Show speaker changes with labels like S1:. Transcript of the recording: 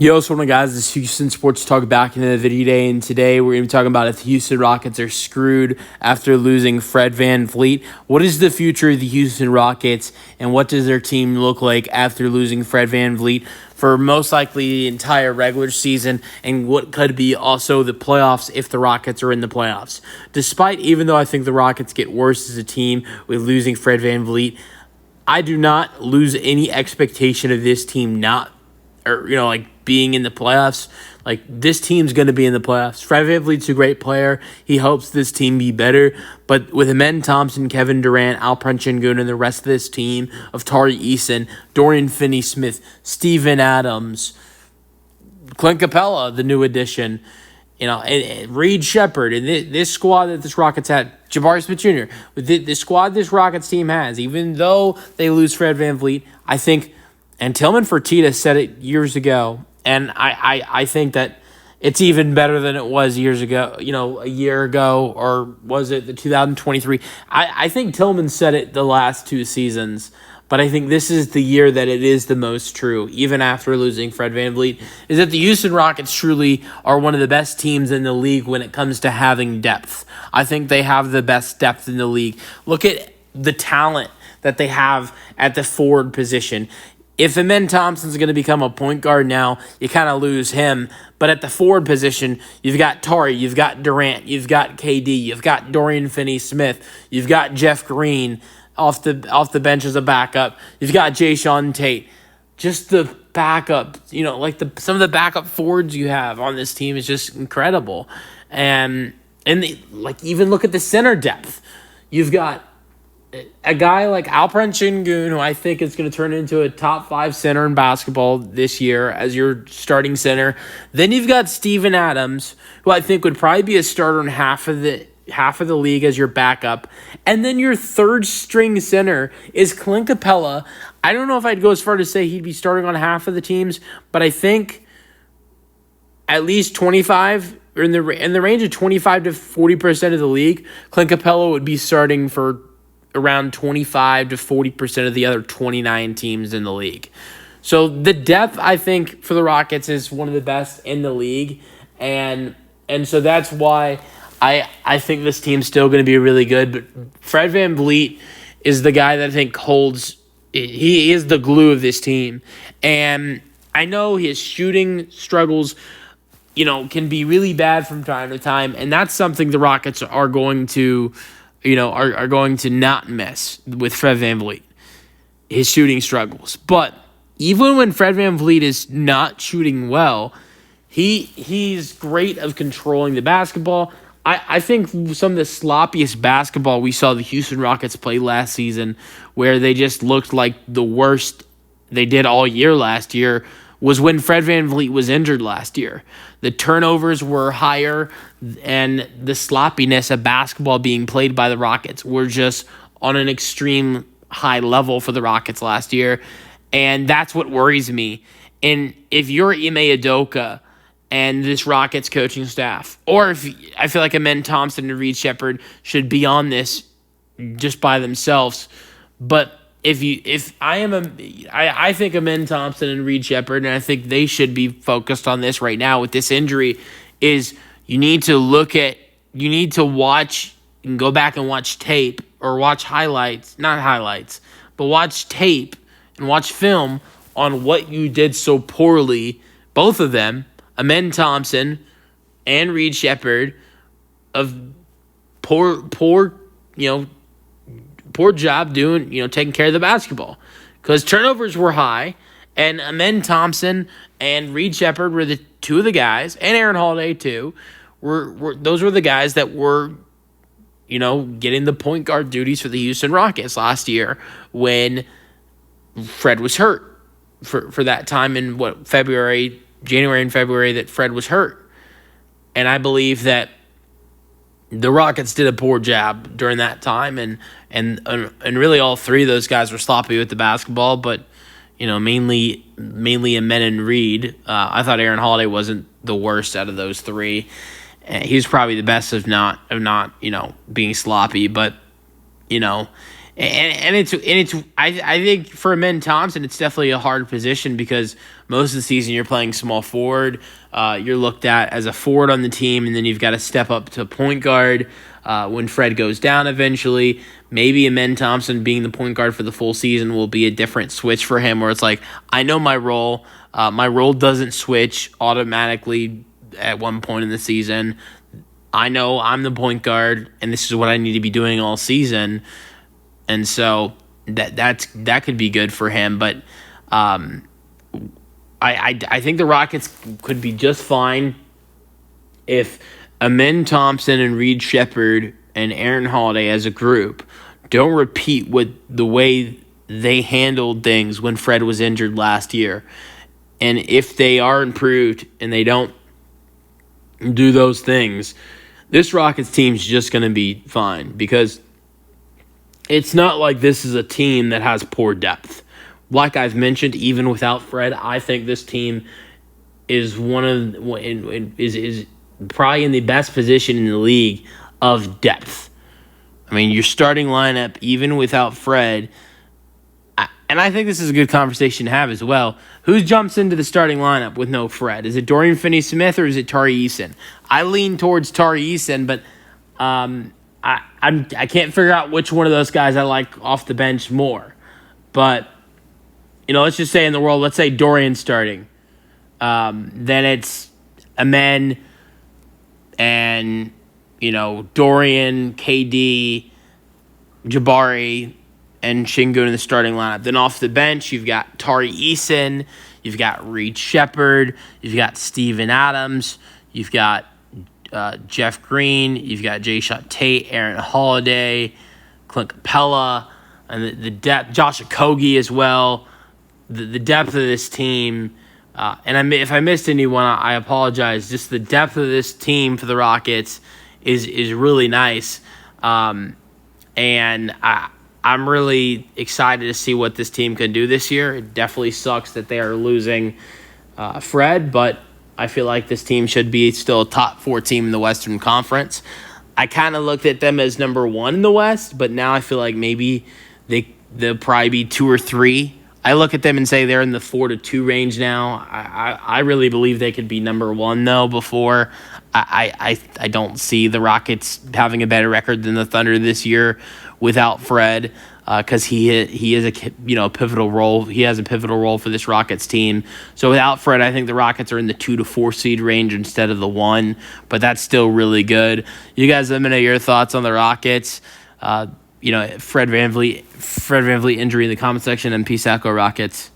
S1: Yo, what's going on, guys? This is Houston Sports Talk back in the video today, and today we're going to be talking about if the Houston Rockets are screwed after losing Fred VanVleet. What is the future of the Houston Rockets, and what does their team look like after losing Fred VanVleet for most likely the entire regular season, and what could be also the playoffs if the Rockets are in the playoffs? Even though I think the Rockets get worse as a team with losing Fred VanVleet, I do not lose any expectation of this team being in the playoffs. Like, this team's going to be in the playoffs. Fred VanVleet's a great player. He helps this team be better. But with Amen Thompson, Kevin Durant, Alperen Sengun, and the rest of this team of Tari Eason, Dorian Finney-Smith, Steven Adams, Clint Capella, the new addition, and Reed Shepard, and this squad that this Rockets had, Jabari Smith Jr., with the squad this Rockets team has, even though they lose Fred VanVleet, I think, and Tillman Fertitta said it years ago, and I think that it's even better than it was years ago, a year ago, or was it the 2023? I think Tillman said it the last two seasons, but I think this is the year that it is the most true, even after losing Fred VanVleet, is that the Houston Rockets truly are one of the best teams in the league when it comes to having depth. I think they have the best depth in the league. Look at the talent that they have at the forward position. If Amen Thompson's going to become a point guard now, you kind of lose him. But at the forward position, you've got Tari, you've got Durant, you've got KD, you've got Dorian Finney-Smith, you've got Jeff Green off the bench as a backup, you've got Jayshawn Tate. Just the backup, some of the backup forwards you have on this team is just incredible. And even look at the center depth. You've got a guy like Alperen Sengun, who I think is going to turn into a top 5 center in basketball this year as your starting center. Then you've got Steven Adams, who I think would probably be a starter in half of the league as your backup. And then your third string center is Clint Capella. I don't know if I'd go as far to say he'd be starting on half of the teams, but I think at least 25 or in the range of 25 to 40% of the league, Clint Capella would be starting for around 25 to 40% of the other 29 teams in the league. So the depth, I think, for the Rockets is one of the best in the league. And so that's why I think this team's still going to be really good. But Fred VanVleet is the guy that I think he is the glue of this team. And I know his shooting struggles, can be really bad from time to time. And that's something the Rockets are going to are going to not mess with Fred VanVleet, his shooting struggles. But even when Fred VanVleet is not shooting well, he's great of controlling the basketball. I think some of the sloppiest basketball we saw the Houston Rockets play last season, where they just looked like the worst they did all year last year, was when Fred VanVleet was injured last year. The turnovers were higher, and the sloppiness of basketball being played by the Rockets were just on an extreme high level for the Rockets last year, and that's what worries me. And if you're Ime Udoka and this Rockets coaching staff, or if I feel like Amen Thompson and Reed Shepard should be on this just by themselves, but I think Amen Thompson and Reed Shepard, and I think they should be focused on this right now with this injury, is you need to watch and go back and watch tape or watch watch tape and watch film on what you did so poorly, both of them, Amen Thompson and Reed Shepard, of poor job doing, taking care of the basketball, because turnovers were high, and Amen Thompson and Reed Shepard were the two of the guys, and Aaron Holiday too, those were the guys that were, getting the point guard duties for the Houston Rockets last year when Fred was hurt for that time in January and February that Fred was hurt. And I believe that the Rockets did a poor job during that time, and really all three of those guys were sloppy with the basketball. But mainly Amen and Reed. I thought Aaron Holiday wasn't the worst out of those three. He was probably the best of not being sloppy. But I think for Amen Thompson, it's definitely a hard position because most of the season you're playing small forward. You're looked at as a forward on the team, and then you've got to step up to point guard when Fred goes down eventually. Maybe Amen Thompson being the point guard for the full season will be a different switch for him, where it's like, I know my role. My role doesn't switch automatically at one point in the season. I know I'm the point guard, and this is what I need to be doing all season. And so that could be good for him. But I think the Rockets could be just fine if Amen Thompson and Reed Shepherd and Aaron Holiday as a group don't repeat with the way they handled things when Fred was injured last year. And if they are improved and they don't do those things, this Rockets team's just going to be fine, because it's not like this is a team that has poor depth. Like I've mentioned, even without Fred, I think this team is is probably in the best position in the league of depth. I mean, your starting lineup, even without Fred, and I think this is a good conversation to have as well. Who jumps into the starting lineup with no Fred? Is it Dorian Finney-Smith or is it Tari Eason? I lean towards Tari Eason, but I can't figure out which one of those guys I like off the bench more. But, let's just say in the world, let's say Dorian's starting. Then it's Amen and, Dorian, KD, Jabari, and Shingun in the starting lineup. Then off the bench, you've got Tari Eason, you've got Reed Shepherd, you've got Steven Adams, you've got Jeff Green, you've got Jae'Sean Tate, Aaron Holiday, Clint Capella, and the depth, Josh Okogie as well. The depth of this team, and if I missed anyone, I apologize. Just the depth of this team for the Rockets is really nice, and I'm really excited to see what this team can do this year. It definitely sucks that they are losing Fred, but I feel like this team should be still a top 4 team in the Western Conference. I kind of looked at them as number 1 in the West, but now I feel like maybe they'll probably be 2 or 3. I look at them and say they're in the 4-2 range now. I really believe they could be number 1 though. Before I don't see the Rockets having a better record than the Thunder this year without Fred, because he is a pivotal role. He has a pivotal role for this Rockets team. So without Fred, I think the Rockets are in the 2 to 4 seed range instead of the 1. But that's still really good. You guys, let me know your thoughts on the Rockets. Fred VanVleet injury in the comment section, and peace out, go Rockets.